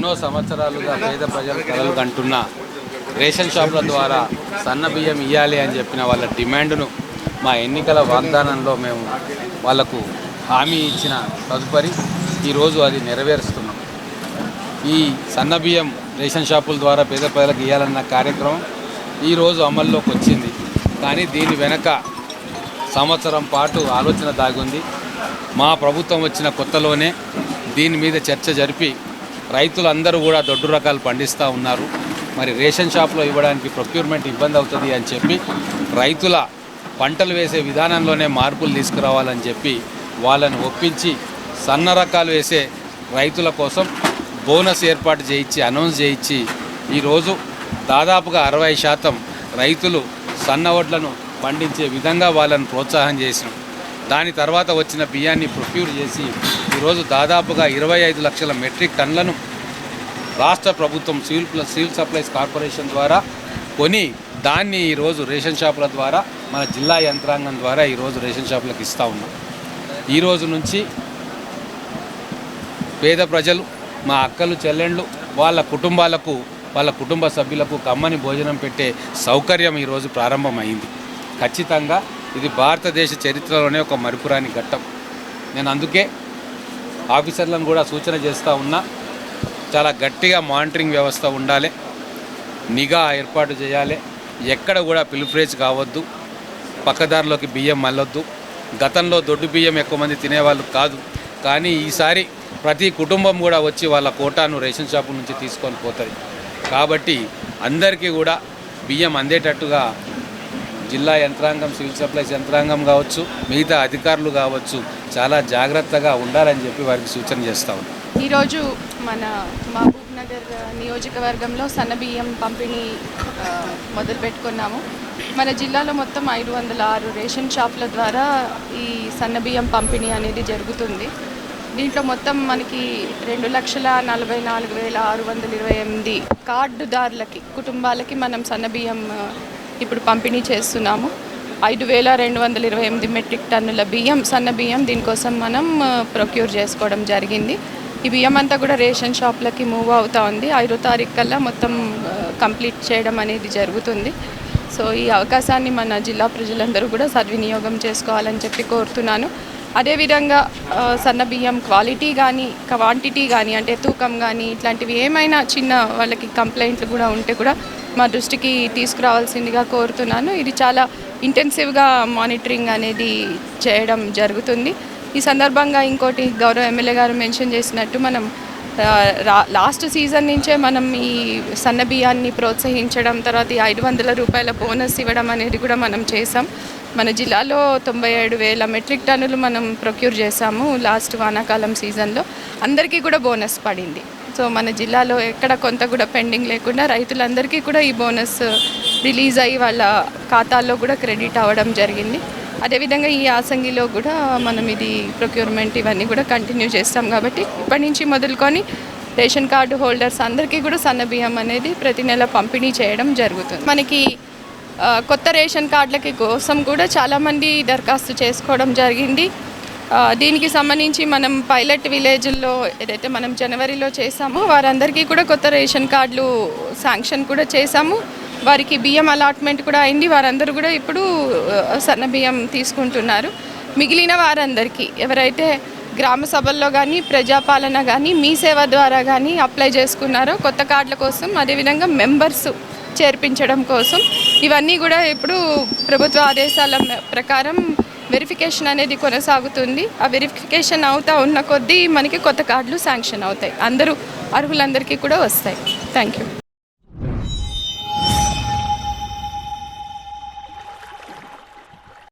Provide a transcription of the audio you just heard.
ఎన్నో సంవత్సరాలుగా పేద ప్రజలు కలలు కంటున్న రేషన్ షాపుల ద్వారా సన్న బియ్యం ఇవ్వాలి అని చెప్పిన వాళ్ళ డిమాండ్ను మా ఎన్నికల వాగ్దానంలో మేము వాళ్లకు హామీ ఇచ్చిన తదుపరి ఈరోజు అది నెరవేరుస్తున్నాం. ఈ సన్న బియ్యం రేషన్ షాపుల ద్వారా పేద ప్రజలకు ఇవ్వాలన్న కార్యక్రమం ఈరోజు అమల్లోకి వచ్చింది. కానీ దీని వెనక సంవత్సరం పాటు ఆలోచన దాగుంది. మా ప్రభుత్వం వచ్చిన కొత్తలోనే దీని మీద చర్చ జరిపి రైతులందరూ కూడా దొడ్డు రకాలు పండిస్తూ ఉన్నారు. మరి రేషన్ షాప్లో ఇవ్వడానికి ప్రొక్యూర్మెంట్ ఇబ్బంది అవుతుంది అని చెప్పి రైతుల పంటలు వేసే విధానంలోనే మార్పులు తీసుకురావాలని చెప్పి వాళ్ళని ఒప్పించి సన్న రకాలు వేసే రైతుల కోసం బోనస్ ఏర్పాటు చేయించి అనౌన్స్ చేయించి ఈరోజు దాదాపుగా 60% రైతులు సన్న వడ్లను పండించే విధంగా వాళ్ళని ప్రోత్సాహం చేసినాం. దాని తర్వాత వచ్చిన బియ్యాన్ని ప్రొక్యూర్ చేసి ఈరోజు దాదాపుగా 25 లక్షల మెట్రిక్ టన్నులను రాష్ట్ర ప్రభుత్వం సివిల్ సప్లైస్ కార్పొరేషన్ ద్వారా కొని దాన్ని ఈరోజు రేషన్ షాపుల ద్వారా మన జిల్లా యంత్రాంగం ద్వారా ఈరోజు రేషన్ షాపులకు ఇస్తూ ఉన్నాం. ఈరోజు నుంచి పేద ప్రజలు, మా అక్కలు చెల్లెండ్లు, వాళ్ళ కుటుంబాలకు, వాళ్ళ కుటుంబ సభ్యులకు కమ్మని భోజనం పెట్టే సౌకర్యం ఈరోజు ప్రారంభమైంది. ఖచ్చితంగా ఇది భారతదేశ చరిత్రలోనే ఒక మరుపురాని ఘట్టం. నేను అందుకే ఆఫీసర్లను కూడా సూచన చేస్తూ ఉన్నా, చాలా గట్టిగా మానిటరింగ్ వ్యవస్థ ఉండాలి, నిఘా ఏర్పాటు చేయాలి, ఎక్కడ కూడా పిలుఫ్రేజ్ కావద్దు, పక్కదారిలోకి బియ్యం మళ్ళొద్దు. గతంలో దొడ్డు బియ్యం ఎక్కువ మంది తినేవాళ్ళు కాదు, కానీ ఈసారి ప్రతి కుటుంబం కూడా వచ్చి వాళ్ళ కోటాను రేషన్ షాపు నుంచి తీసుకొని పోతుంది. కాబట్టి అందరికీ కూడా బియ్యం అందేటట్టుగా జిల్లా యంత్రాంగం, సివిల్ సప్లైస్ యంత్రాంగం కావచ్చు, మిగతా అధికారులు కావచ్చు, చాలా జాగ్రత్తగా ఉండాలని చెప్పి వారికి సూచన చేస్తా ఉన్నాం. ఈరోజు మన మహబూబ్ నగర్ నియోజకవర్గంలో సన్నబియ్యం పంపిణీ మొదలు పెట్టుకున్నాము. మన జిల్లాలో మొత్తం 506 రేషన్ షాపుల ద్వారా ఈ సన్నబియ్యం పంపిణీ అనేది జరుగుతుంది. దీంట్లో మొత్తం మనకి 2,44,628 కార్డుదారులకి, కుటుంబాలకి మనం సన్నబియ్యం ఇప్పుడు పంపిణీ చేస్తున్నాము. 5,228 మెట్రిక్ టన్నుల బియ్యం, సన్న బియ్యం దీనికోసం మనం ప్రొక్యూర్ చేసుకోవడం జరిగింది. ఈ బియ్యం అంతా కూడా రేషన్ షాప్లకి మూవ్ అవుతూ ఉంది. 5వ తారీఖు కల్లా మొత్తం కంప్లీట్ చేయడం అనేది జరుగుతుంది. సో ఈ అవకాశాన్ని మన జిల్లా ప్రజలందరూ కూడా సద్వినియోగం చేసుకోవాలని చెప్పి కోరుతున్నాను. అదేవిధంగా సన్న బియ్యం క్వాలిటీ కానీ, క్వాంటిటీ కానీ, అంటే తూకం కానీ, ఇట్లాంటివి ఏమైనా చిన్న వాళ్ళకి కంప్లైంట్లు కూడా ఉంటే కూడా మా దృష్టికి తీసుకురావాల్సిందిగా కోరుతున్నాను. ఇది చాలా ఇంటెన్సివ్గా మానిటరింగ్ అనేది చేయడం జరుగుతుంది. ఈ సందర్భంగా ఇంకోటి గౌరవ ఎమ్మెల్యే గారు మెన్షన్ చేసినట్టు మనం లాస్ట్ సీజన్ నుంచే మనం ఈ సన్న బియ్యాన్ని ప్రోత్సహించడం, తర్వాత ఈ 500 రూపాయల బోనస్ ఇవ్వడం అనేది కూడా మనం చేసాం. మన జిల్లాలో 97,000 మెట్రిక్ టన్నులు మనం ప్రొక్యూర్ చేసాము లాస్ట్ వానాకాలం సీజన్లో. అందరికీ కూడా బోనస్ పడింది. సో మన జిల్లాలో ఎక్కడ కొంత కూడా పెండింగ్ లేకుండా రైతులందరికీ కూడా ఈ బోనస్ రిలీజ్ అయ్యి వాళ్ళ ఖాతాల్లో కూడా క్రెడిట్ అవ్వడం జరిగింది. అదేవిధంగా ఈ యాసంగిలో కూడా మనం ఇది ప్రొక్యూర్మెంట్ ఇవన్నీ కూడా కంటిన్యూ చేస్తాం. కాబట్టి ఇప్పటి నుంచి మొదలుకొని రేషన్ కార్డు హోల్డర్స్ అందరికీ కూడా సన్న బియ్యం అనేది ప్రతి నెల పంపిణీ చేయడం జరుగుతుంది. మనకి కొత్త రేషన్ కార్డులకి కోసం కూడా చాలామంది దరఖాస్తు చేసుకోవడం జరిగింది. దీనికి సంబంధించి మనం పైలట్ విలేజ్ల్లో ఏదైతే మనం జనవరిలో చేసామో వారందరికీ కూడా కొత్త రేషన్ కార్డులు శాంక్షన్ కూడా చేసాము. వారికి బియ్యం అలాట్మెంట్ కూడా అయింది. వారందరూ కూడా ఇప్పుడు సన్న బియ్యం తీసుకుంటున్నారు. మిగిలిన వారందరికీ ఎవరైతే గ్రామ సభల్లో కానీ, ప్రజాపాలన కానీ, మీ సేవ ద్వారా కానీ అప్లై చేసుకున్నారో కొత్త కార్డుల కోసం, అదేవిధంగా మెంబర్స్ చేర్పించడం కోసం, ఇవన్నీ కూడా ఇప్పుడు ప్రభుత్వ ఆదేశాల ప్రకారం వెరిఫికేషన్ అనేది కొనసాగుతుంది. ఆ వెరిఫికేషన్ అవుతా ఉన్న కొద్దీ మనకి కొత్త కార్డులు శాంక్షన్ అవుతాయి. అందరూ అర్హులందరికీ కూడా వస్తాయి. Thank you.